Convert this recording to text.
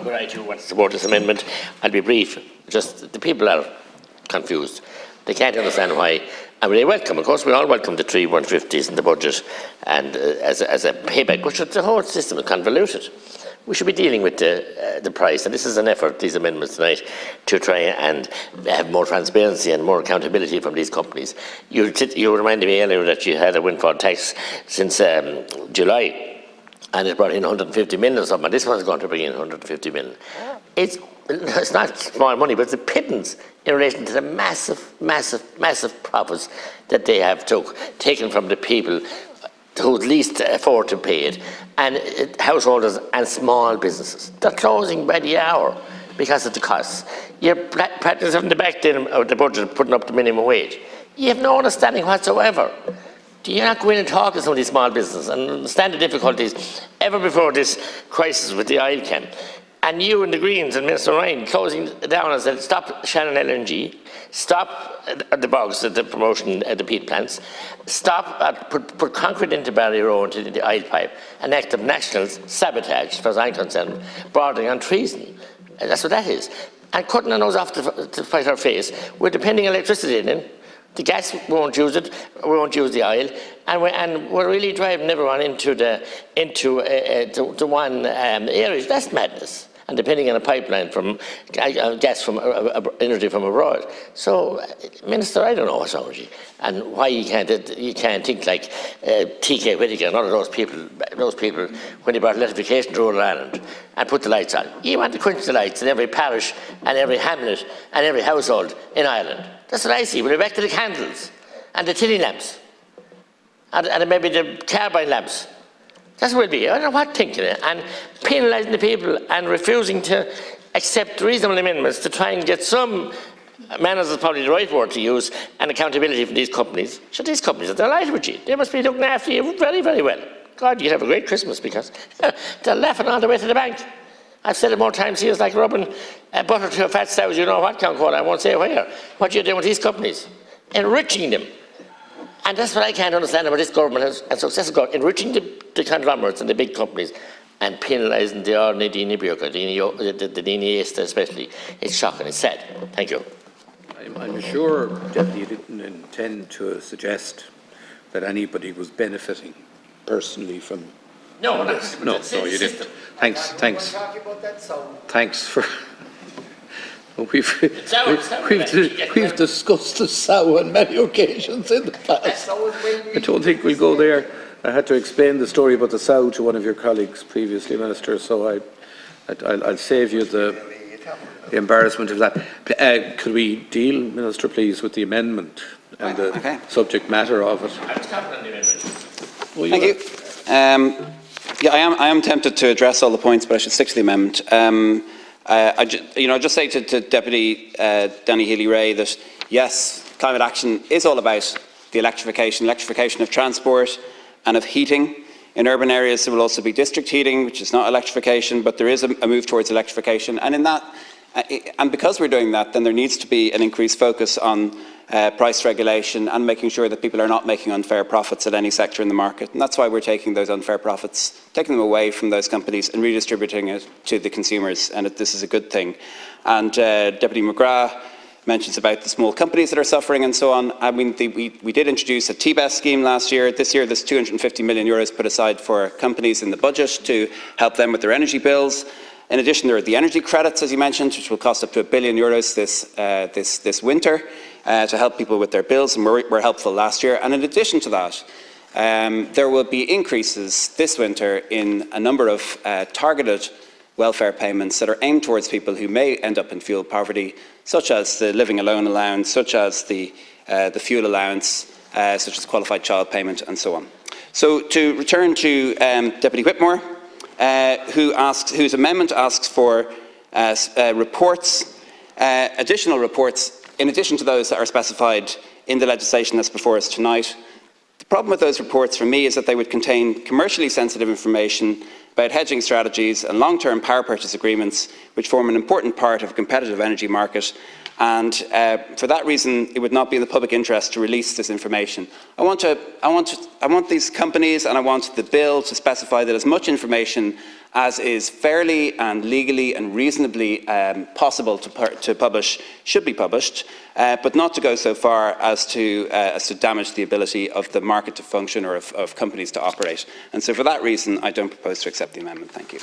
Well, I too want to support this amendment. I'll be brief. Just the people are confused. They can't understand why. I mean, they welcome, of course, we all welcome the 3 150s in the budget and as a payback, but the whole system is convoluted. We should be dealing with the price, and this is an effort, these amendments tonight, to try and have more transparency and more accountability from these companies. You reminded me earlier that you had a windfall tax since July, and it brought in 150 million or something, and this one's going to bring in 150 million. Yeah. It's not small money, but it's a pittance in relation to the massive profits that they have taken from the people who at least afford to pay it, and householders and small businesses. They're closing by the hour because of the costs. You're practicing on the back then of the budget, putting up the minimum wage. You have no understanding whatsoever. Do you not go in and talk to some of these small businesses and understand the difficulties ever before this crisis with the oil can? And you and the Greens and Minister Ryan closing down and said, stop Shannon LNG, stop the bogs, the promotion at the peat plants, stop, put concrete into Barry Road, into the oil pipe, an act of national sabotage, as far as I'm concerned, bordering on treason. And that's what that is. And cutting our nose off to fight our face. We're depending on electricity then. The gas, we won't use it, we won't use the oil, and we're really driving everyone into one area. That's madness. And depending on a pipeline from gas from energy from abroad. So, Minister, I don't know what's wrong with you, and why you can't think like TK Whittaker and all of those people when they brought electrification to rural Ireland and put the lights on. You want to quench the lights in every parish and every hamlet and every household in Ireland. That's what I see. We're back to the candles and the tinny lamps and maybe the carbine lamps. That's what it will be. I don't know what thinking it, and penalising the people and refusing to accept reasonable amendments to try and get some manners is probably the right word to use, and accountability from these companies. So these companies are delighted with you. They must be looking after you very, very well. God, you'd have a great Christmas because they're laughing all the way to the bank. I've said it more times here, it's like rubbing butter to a fat sow, you know what, Concord, I won't say where. What you're doing with these companies, enriching them. And that's what I can't understand about this government and successive government, enriching the conglomerates and the big companies and penalising the ordinary Dini Bioka, the Dini Easta especially. It's shocking, it's sad. Thank you. I'm sure, Deputy, you didn't intend to suggest that anybody was benefiting personally from this. No, you didn't. Thanks for... We've discussed the sow on many occasions in the past. I don't think we'll go there. I had to explain the story about the sow to one of your colleagues previously, Minister, so I'll save you the embarrassment of that. Could we deal, Minister, please, with the amendment and the subject matter of it? I was talking on the amendment. Thank you. Yeah, I am tempted to address all the points, but I should stick to the amendment. I just say to Deputy Danny Healy-Rae that yes, climate action is all about the electrification of transport and of heating. In urban areas there will also be district heating, which is not electrification, but there is a move towards electrification. And in that, and because we're doing that, then there needs to be an increased focus on price regulation and making sure that people are not making unfair profits at any sector in the market. And that's why we're taking those unfair profits, taking them away from those companies and redistributing it to the consumers. And this is a good thing. And Deputy McGrath mentions about the small companies that are suffering and so on. I mean, we did introduce a TBES scheme last year. This year there's 250 million euros put aside for companies in the budget to help them with their energy bills. In addition, there are the energy credits, as you mentioned, which will cost up to €1 billion this winter to help people with their bills, and were helpful last year. And in addition to that, there will be increases this winter in a number of targeted welfare payments that are aimed towards people who may end up in fuel poverty, such as the living alone allowance, such as the fuel allowance, such as qualified child payment, and so on. So to return to Deputy Whitmore, whose amendment asks for reports, additional reports, in addition to those that are specified in the legislation that's before us tonight. The problem with those reports for me is that they would contain commercially sensitive information about hedging strategies and long-term power purchase agreements, which form an important part of a competitive energy market, And for that reason, it would not be in the public interest to release this information. I want these companies, and I want the bill to specify that as much information as is fairly and legally and reasonably possible to publish should be published, but not to go so far as to damage the ability of the market to function or of companies to operate. And so for that reason, I don't propose to accept the amendment. Thank you.